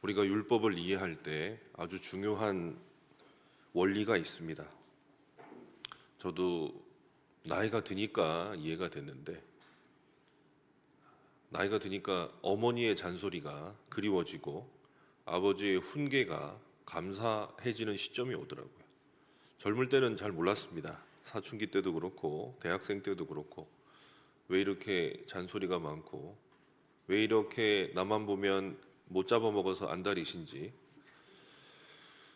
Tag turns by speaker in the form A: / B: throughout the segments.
A: 우리가 율법을 이해할 때 아주 중요한 원리가 있습니다. 저도 나이가 드니까 이해가 됐는데, 나이가 드니까 어머니의 잔소리가 그리워지고 아버지의 훈계가 감사해지는 시점이 오더라고요. 젊을 때는 잘 몰랐습니다. 사춘기 때도 그렇고 대학생 때도 그렇고, 왜 이렇게 잔소리가 많고 왜 이렇게 나만 보면 못 잡아먹어서 안달이신지,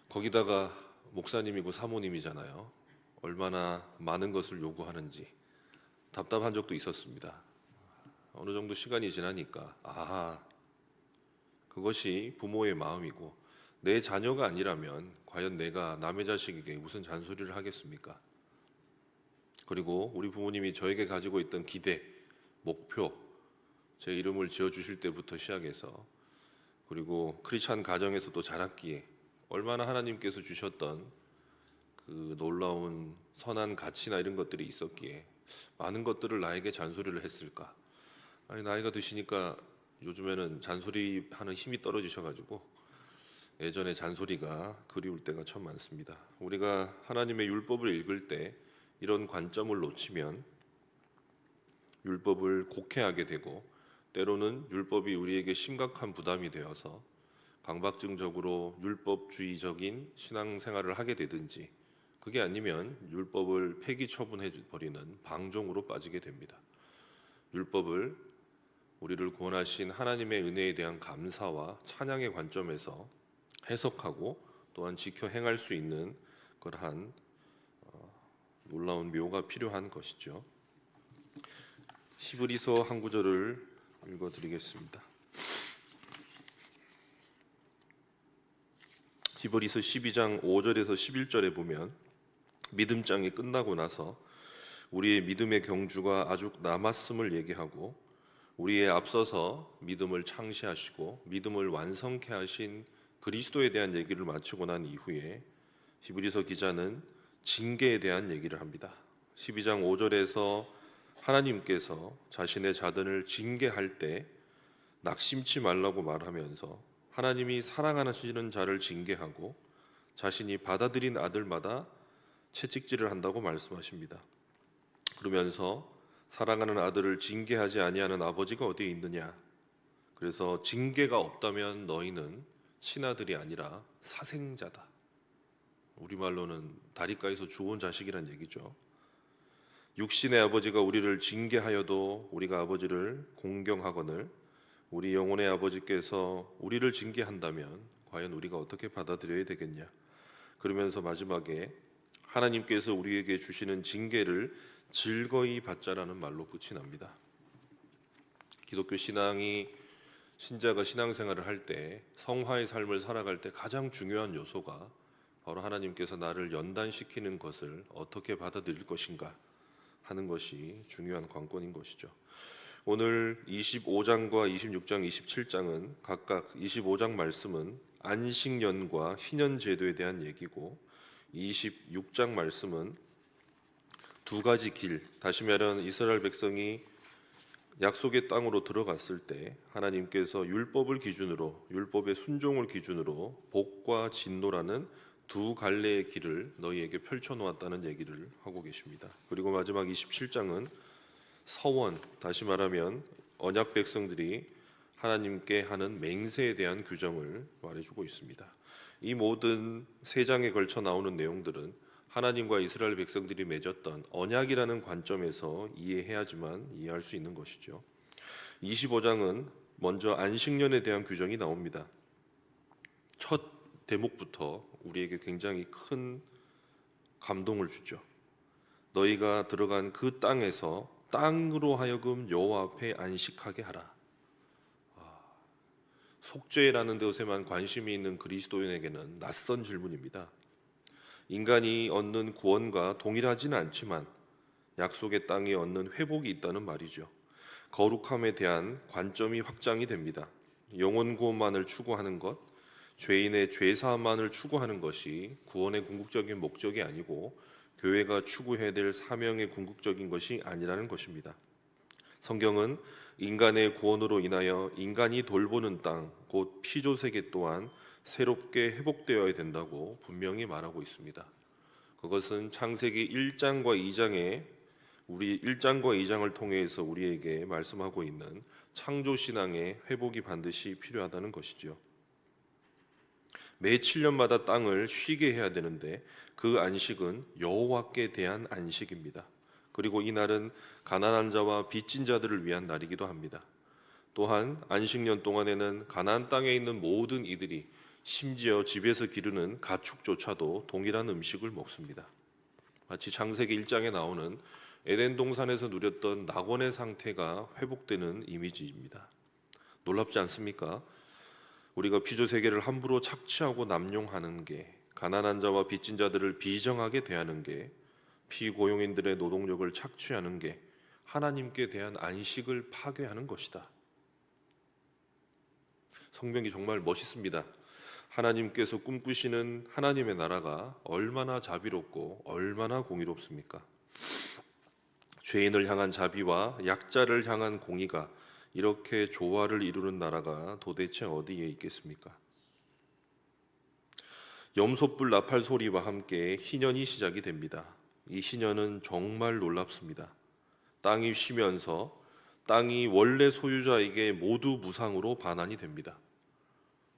A: 거기다가 목사님이고 사모님이잖아요. 얼마나 많은 것을 요구하는지 답답한 적도 있었습니다. 어느 정도 시간이 지나니까 그것이 부모의 마음이고, 내 자녀가 아니라면 과연 내가 남의 자식에게 무슨 잔소리를 하겠습니까? 그리고 우리 부모님이 저에게 가지고 있던 기대, 목표, 제 이름을 지어주실 때부터 시작해서, 그리고 크리스찬 가정에서도 자랐기에 얼마나 하나님께서 주셨던 그 놀라운 선한 가치나 이런 것들이 있었기에 많은 것들을 나에게 잔소리를 했을까? 나이가 드시니까 요즘에는 잔소리하는 힘이 떨어지셔가지고 예전에 잔소리가 그리울 때가 참 많습니다. 우리가 하나님의 율법을 읽을 때 이런 관점을 놓치면 율법을 곡해하게 되고, 때로는 율법이 우리에게 심각한 부담이 되어서 강박증적으로 율법주의적인 신앙생활을 하게 되든지, 그게 아니면 율법을 폐기 처분해 버리는 방종으로 빠지게 됩니다. 율법을 우리를 구원하신 하나님의 은혜에 대한 감사와 찬양의 관점에서 해석하고 또한 지켜 행할 수 있는 그러한 놀라운 묘가 필요한 것이죠. 히브리서 한 구절을 읽어드리겠습니다. 히브리서 12장 5절에서 11절에 보면, 믿음장이 끝나고 나서 우리의 믿음의 경주가 아직 남았음을 얘기하고, 우리의 앞서서 믿음을 창시하시고 믿음을 완성케 하신 그리스도에 대한 얘기를 마치고 난 이후에 히브리서 기자는 징계에 대한 얘기를 합니다. 12장 5절에서 하나님께서 자신의 자들을 징계할 때 낙심치 말라고 말하면서, 하나님이 사랑하시는 자를 징계하고 자신이 받아들인 아들마다 채찍질을 한다고 말씀하십니다. 그러면서 사랑하는 아들을 징계하지 아니하는 아버지가 어디에 있느냐? 그래서 징계가 없다면 너희는 친아들이 아니라 사생자다. 우리말로는 다리가에서 주운 자식이란 얘기죠. 육신의 아버지가 우리를 징계하여도 우리가 아버지를 공경하거늘 우리 영혼의 아버지께서 우리를 징계한다면 과연 우리가 어떻게 받아들여야 되겠냐? 그러면서 마지막에 하나님께서 우리에게 주시는 징계를 즐거이 받자라는 말로 끝이 납니다. 기독교 신자가 신앙생활을 할 때, 성화의 삶을 살아갈 때 가장 중요한 요소가 바로 하나님께서 나를 연단시키는 것을 어떻게 받아들일 것인가 하는 것이 중요한 관건인 것이죠. 오늘 25장과 26장, 27장은 각각 25장 말씀은 안식년과 희년제도에 대한 얘기고, 26장 말씀은 두 가지 길, 다시 말하면 이스라엘 백성이 약속의 땅으로 들어갔을 때 하나님께서 율법을 기준으로, 율법의 순종을 기준으로 복과 진노라는 두 갈래의 길을 너희에게 펼쳐놓았다는 얘기를 하고 계십니다. 그리고 마지막 27장은 서원, 다시 말하면 언약 백성들이 하나님께 하는 맹세에 대한 규정을 말해주고 있습니다. 이 모든 세 장에 걸쳐 나오는 내용들은 하나님과 이스라엘 백성들이 맺었던 언약이라는 관점에서 이해해야지만 이해할 수 있는 것이죠. 25장은 먼저 안식년에 대한 규정이 나옵니다. 첫 대목부터 우리에게 굉장히 큰 감동을 주죠. 너희가 들어간 그 땅에서 땅으로 하여금 여호와 앞에 안식하게 하라. 속죄라는 것에만 관심이 있는 그리스도인에게는 낯선 질문입니다. 인간이 얻는 구원과 동일하지는 않지만 약속의 땅에 얻는 회복이 있다는 말이죠. 거룩함에 대한 관점이 확장이 됩니다. 영혼 구원만을 추구하는 것, 죄인의 죄사함만을 추구하는 것이 구원의 궁극적인 목적이 아니고 교회가 추구해야 될 사명의 궁극적인 것이 아니라는 것입니다. 성경은 인간의 구원으로 인하여 인간이 돌보는 땅, 곧 피조세계 또한 새롭게 회복되어야 된다고 분명히 말하고 있습니다. 그것은 창세기 1장과 2장에 우리 1장과 2장을 통해서 우리에게 말씀하고 있는 창조 신앙의 회복이 반드시 필요하다는 것이죠. 매 7년마다 땅을 쉬게 해야 되는데 그 안식은 여호와께 대한 안식입니다. 그리고 이 날은 가난한 자와 빚진 자들을 위한 날이기도 합니다. 또한 안식년 동안에는 가나안 땅에 있는 모든 이들이 심지어 집에서 기르는 가축조차도 동일한 음식을 먹습니다. 마치 창세기 1장에 나오는 에덴 동산에서 누렸던 낙원의 상태가 회복되는 이미지입니다. 놀랍지 않습니까? 우리가 피조 세계를 함부로 착취하고 남용하는 게, 가난한 자와 빚진 자들을 비정하게 대하는 게, 피고용인들의 노동력을 착취하는 게 하나님께 대한 안식을 파괴하는 것이다. 성경이 정말 멋있습니다. 하나님께서 꿈꾸시는 하나님의 나라가 얼마나 자비롭고 얼마나 공의롭습니까? 죄인을 향한 자비와 약자를 향한 공의가 이렇게 조화를 이루는 나라가 도대체 어디에 있겠습니까? 염소뿔 나팔 소리와 함께 희년이 시작이 됩니다. 이 희년은 정말 놀랍습니다. 땅이 쉬면서 땅이 원래 소유자에게 모두 무상으로 반환이 됩니다.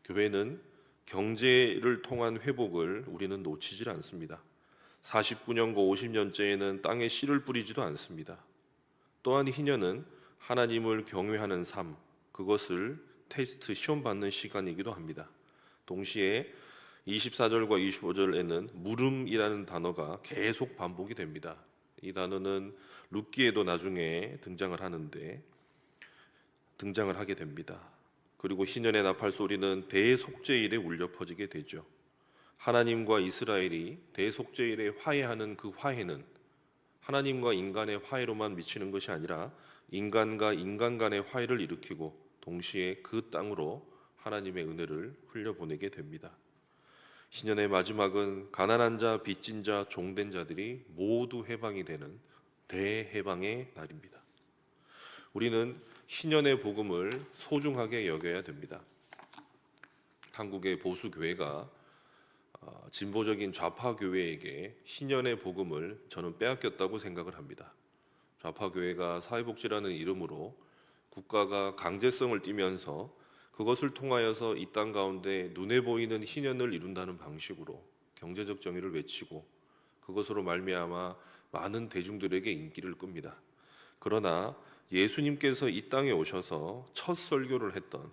A: 교회는 경제를 통한 회복을 우리는 놓치질 않습니다. 49년과 50년째에는 땅에 씨를 뿌리지도 않습니다. 또한 희년은 하나님을 경외하는 삶, 그것을 테스트, 시험 받는 시간이기도 합니다. 동시에 24절과 25절에는 물음이라는 단어가 계속 반복이 됩니다. 이 단어는 룻기에도 나중에 등장을 하게 됩니다. 그리고 희년의 나팔 소리는 대속죄일에 울려 퍼지게 되죠. 하나님과 이스라엘이 대속죄일에 화해하는 그 화해는 하나님과 인간의 화해로만 미치는 것이 아니라 인간과 인간 간의 화해를 일으키고 동시에 그 땅으로 하나님의 은혜를 흘려보내게 됩니다. 희년의 마지막은 가난한 자, 빚진 자, 종된 자들이 모두 해방이 되는 대해방의 날입니다. 우리는 희년의 복음을 소중하게 여겨야 됩니다. 한국의 보수 교회가 진보적인 좌파 교회에게 희년의 복음을 저는 빼앗겼다고 생각을 합니다. 좌파 교회가 사회복지라는 이름으로 국가가 강제성을 띠면서 그것을 통하여서 이 땅 가운데 눈에 보이는 희년을 이룬다는 방식으로 경제적 정의를 외치고 그것으로 말미암아 많은 대중들에게 인기를 끕니다. 그러나 예수님께서 이 땅에 오셔서 첫 설교를 했던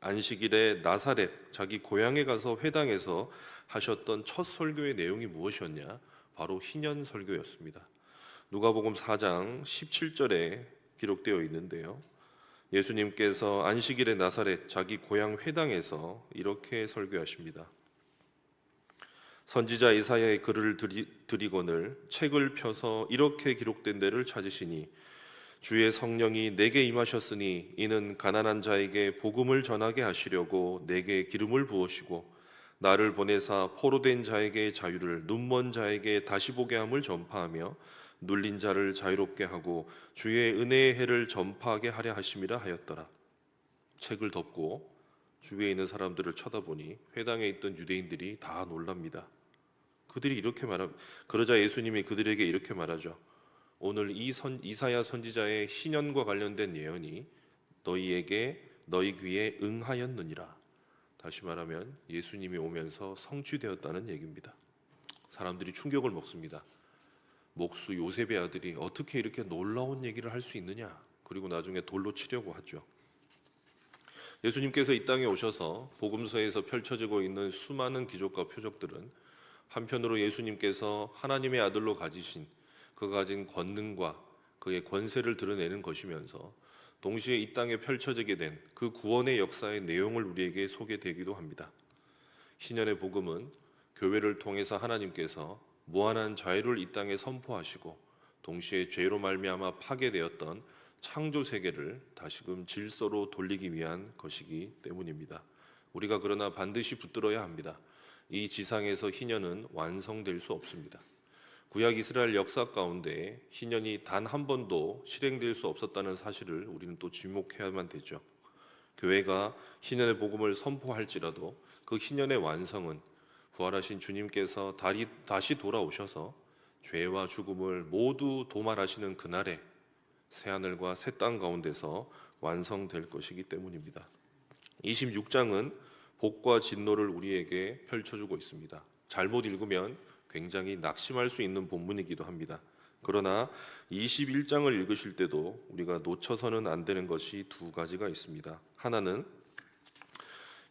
A: 안식일에 나사렛, 자기 고향에 가서 회당에서 하셨던 첫 설교의 내용이 무엇이었냐? 바로 희년 설교였습니다. 누가복음 4장 17절에 기록되어 있는데요. 예수님께서 안식일에 나사렛, 자기 고향 회당에서 이렇게 설교하십니다. 선지자 이사야의 글을 드리거늘 책을 펴서 이렇게 기록된 데를 찾으시니 주의 성령이 내게 임하셨으니 이는 가난한 자에게 복음을 전하게 하시려고 내게 기름을 부으시고 나를 보내사 포로된 자에게 자유를, 눈먼 자에게 다시 보게 함을 전파하며 눌린 자를 자유롭게 하고 주의 은혜의 해를 전파하게 하려 하심이라 하였더라. 책을 덮고 주위에 있는 사람들을 쳐다보니 회당에 있던 유대인들이 다 놀랍니다. 그들이 이렇게 그러자 예수님이 그들에게 이렇게 말하죠. 오늘 이사야 선지자의 희년과 관련된 예언이 너희 귀에 응하였느니라. 다시 말하면 예수님이 오면서 성취되었다는 얘기입니다. 사람들이 충격을 먹습니다. 목수 요셉의 아들이 어떻게 이렇게 놀라운 얘기를 할 수 있느냐? 그리고 나중에 돌로 치려고 하죠. 예수님께서 이 땅에 오셔서 복음서에서 펼쳐지고 있는 수많은 기적과 표적들은 한편으로 예수님께서 하나님의 아들로 가지신 그가 가진 권능과 그의 권세를 드러내는 것이면서 동시에 이 땅에 펼쳐지게 된 그 구원의 역사의 내용을 우리에게 소개되기도 합니다. 희년의 복음은 교회를 통해서 하나님께서 무한한 자유를 이 땅에 선포하시고 동시에 죄로 말미암아 파괴되었던 창조 세계를 다시금 질서로 돌리기 위한 것이기 때문입니다. 우리가 그러나 반드시 붙들어야 합니다. 이 지상에서 희년은 완성될 수 없습니다. 구약 이스라엘 역사 가운데 희년이 단 한 번도 실행될 수 없었다는 사실을 우리는 또 주목해야만 되죠. 교회가 희년의 복음을 선포할지라도 그 희년의 완성은 부활하신 주님께서 다시 돌아오셔서 죄와 죽음을 모두 도말하시는 그날에 새하늘과 새 땅 가운데서 완성될 것이기 때문입니다. 26장은 복과 진노를 우리에게 펼쳐주고 있습니다. 잘못 읽으면 굉장히 낙심할 수 있는 본문이기도 합니다. 그러나 21장을 읽으실 때도 우리가 놓쳐서는 안 되는 것이 두 가지가 있습니다. 하나는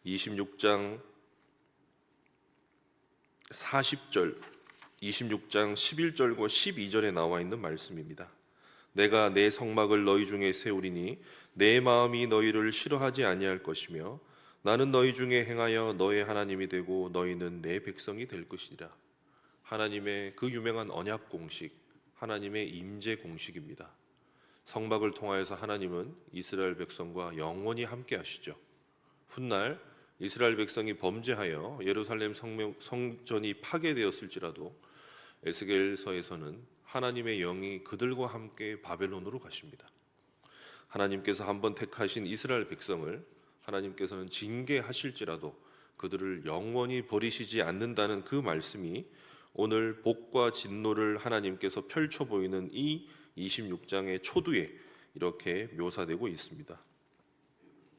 A: 26장 40절, 26장 11절과 12절에 나와 있는 말씀입니다. 내가 내 성막을 너희 중에 세우리니 내 마음이 너희를 싫어하지 아니할 것이며 나는 너희 중에 행하여 너의 하나님이 되고 너희는 내 백성이 될 것이니라. 하나님의 그 유명한 언약 공식, 하나님의 임재 공식입니다. 성막을 통하여서 하나님은 이스라엘 백성과 영원히 함께 하시죠. 훗날 이스라엘 백성이 범죄하여 예루살렘 성전이 파괴되었을지라도 에스겔서에서는 하나님의 영이 그들과 함께 바벨론으로 가십니다. 하나님께서 한번 택하신 이스라엘 백성을 하나님께서는 징계하실지라도 그들을 영원히 버리시지 않는다는 그 말씀이 오늘 복과 진노를 하나님께서 펼쳐 보이는 이 26장의 초두에 이렇게 묘사되고 있습니다.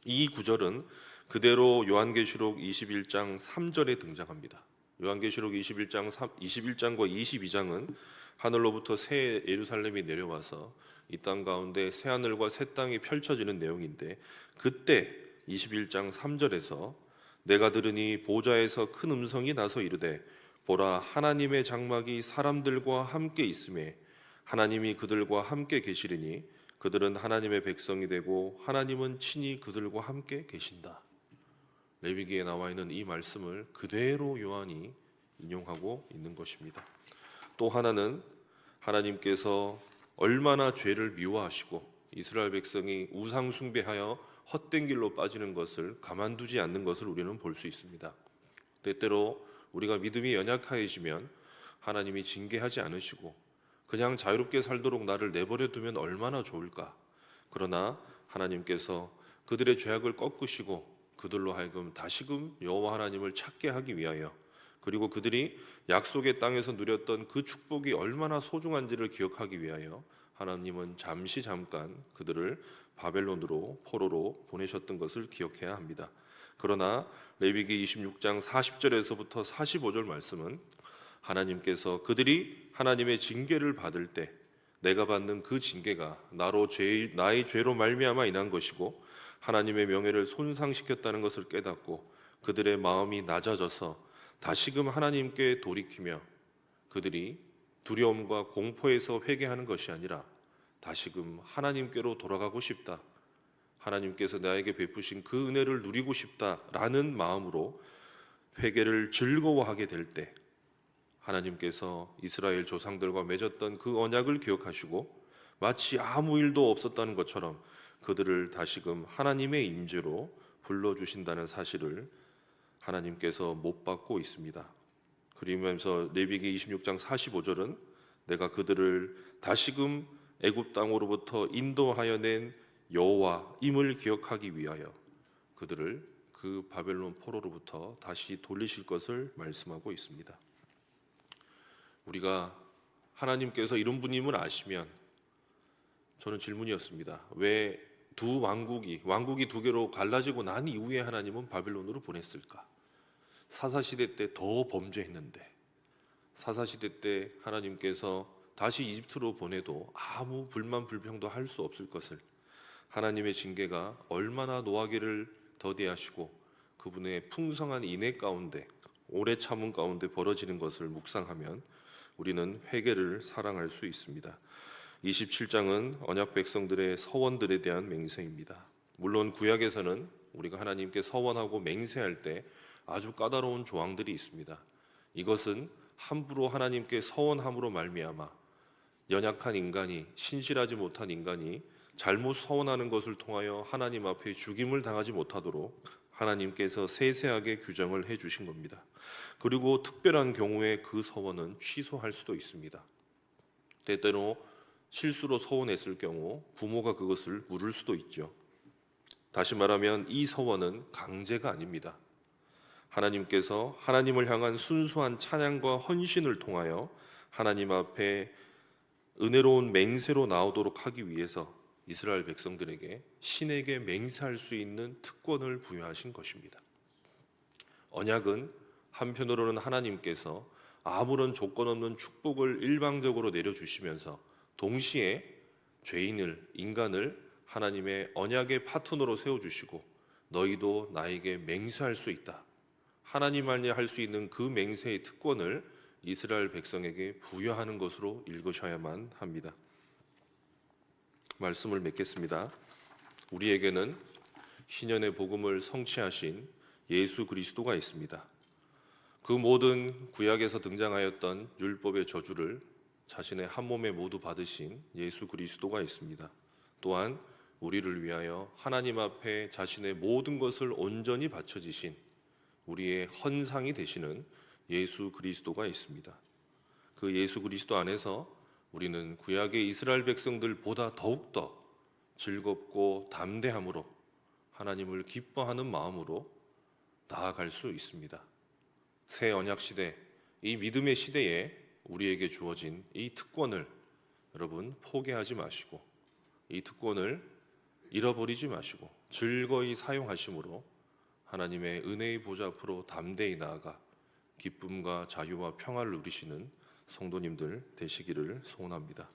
A: 이 구절은 그대로 요한계시록 21장 3절에 등장합니다. 요한계시록 21장과 22장은 하늘로부터 새 예루살렘이 내려와서 이 땅 가운데 새 하늘과 새 땅이 펼쳐지는 내용인데, 그때 21장 3절에서 내가 들으니 보좌에서 큰 음성이 나서 이르되 보라, 하나님의 장막이 사람들과 함께 있음에 하나님이 그들과 함께 계시리니 그들은 하나님의 백성이 되고 하나님은 친히 그들과 함께 계신다. 레위기에 나와 있는 이 말씀을 그대로 요한이 인용하고 있는 것입니다. 또 하나는 하나님께서 얼마나 죄를 미워하시고 이스라엘 백성이 우상 숭배하여 헛된 길로 빠지는 것을 가만두지 않는 것을 우리는 볼 수 있습니다. 때때로 우리가 믿음이 연약해지면 하나님이 징계하지 않으시고 그냥 자유롭게 살도록 나를 내버려 두면 얼마나 좋을까. 그러나 하나님께서 그들의 죄악을 꺾으시고 그들로 하여금 다시금 여호와 하나님을 찾게 하기 위하여, 그리고 그들이 약속의 땅에서 누렸던 그 축복이 얼마나 소중한지를 기억하기 위하여 하나님은 잠깐 그들을 바벨론으로, 포로로 보내셨던 것을 기억해야 합니다. 그러나 레위기 26장 40절에서부터 45절 말씀은 하나님께서 그들이 하나님의 징계를 받을 때 내가 받는 그 징계가 나의 죄로 말미암아 인한 것이고 하나님의 명예를 손상시켰다는 것을 깨닫고 그들의 마음이 낮아져서 다시금 하나님께 돌이키며 그들이 두려움과 공포에서 회개하는 것이 아니라 다시금 하나님께로 돌아가고 싶다, 하나님께서 나에게 베푸신 그 은혜를 누리고 싶다라는 마음으로 회개를 즐거워하게 될 때 하나님께서 이스라엘 조상들과 맺었던 그 언약을 기억하시고 마치 아무 일도 없었다는 것처럼 그들을 다시금 하나님의 임재로 불러주신다는 사실을 하나님께서 못 받고 있습니다. 그러면서 레위기 26장 45절은 내가 그들을 다시금 애굽 땅으로부터 인도하여 낸 여호와임을 기억하기 위하여 그들을 그 바벨론 포로로부터 다시 돌리실 것을 말씀하고 있습니다. 우리가 하나님께서 이런 분임을 아시면, 저는 질문이었습니다. 왜 왕국이 두 개로 갈라지고 난 이후에 하나님은 바벨론으로 보냈을까? 사사시대 때 더 범죄했는데, 사사시대 때 하나님께서 다시 이집트로 보내도 아무 불만 불평도 할 수 없을 것을, 하나님의 징계가 얼마나 노하기를 더디하시고 그분의 풍성한 인애 가운데, 오래 참음 가운데 벌어지는 것을 묵상하면 우리는 회개를 사랑할 수 있습니다. 27장은 언약 백성들의 서원들에 대한 맹세입니다. 물론 구약에서는 우리가 하나님께 서원하고 맹세할 때 아주 까다로운 조항들이 있습니다. 이것은 함부로 하나님께 서원함으로 말미암아 연약한 인간이, 신실하지 못한 인간이 잘못 서원하는 것을 통하여 하나님 앞에 죽임을 당하지 못하도록 하나님께서 세세하게 규정을 해주신 겁니다. 그리고 특별한 경우에 그 서원은 취소할 수도 있습니다. 때때로 실수로 서원했을 경우 부모가 그것을 물을 수도 있죠. 다시 말하면 이 서원은 강제가 아닙니다. 하나님께서 하나님을 향한 순수한 찬양과 헌신을 통하여 하나님 앞에 은혜로운 맹세로 나오도록 하기 위해서 이스라엘 백성들에게 신에게 맹세할 수 있는 특권을 부여하신 것입니다. 언약은 한편으로는 하나님께서 아무런 조건 없는 축복을 일방적으로 내려주시면서 동시에 인간을 하나님의 언약의 파트너로 세워주시고 너희도 나에게 맹세할 수 있다. 하나님만이 할 수 있는 그 맹세의 특권을 이스라엘 백성에게 부여하는 것으로 읽으셔야만 합니다. 말씀을 맺겠습니다. 우리에게는 희년의 복음을 성취하신 예수 그리스도가 있습니다. 그 모든 구약에서 등장하였던 율법의 저주를 자신의 한 몸에 모두 받으신 예수 그리스도가 있습니다. 또한 우리를 위하여 하나님 앞에 자신의 모든 것을 온전히 바쳐지신 우리의 헌상이 되시는 예수 그리스도가 있습니다. 그 예수 그리스도 안에서 우리는 구약의 이스라엘 백성들보다 더욱더 즐겁고 담대함으로 하나님을 기뻐하는 마음으로 나아갈 수 있습니다. 새 언약 시대, 이 믿음의 시대에 우리에게 주어진 이 특권을 여러분 포기하지 마시고 이 특권을 잃어버리지 마시고 즐거이 사용하심으로 하나님의 은혜의 보좌 앞으로 담대히 나아가 기쁨과 자유와 평화를 누리시는 성도님들 되시기를 소원합니다.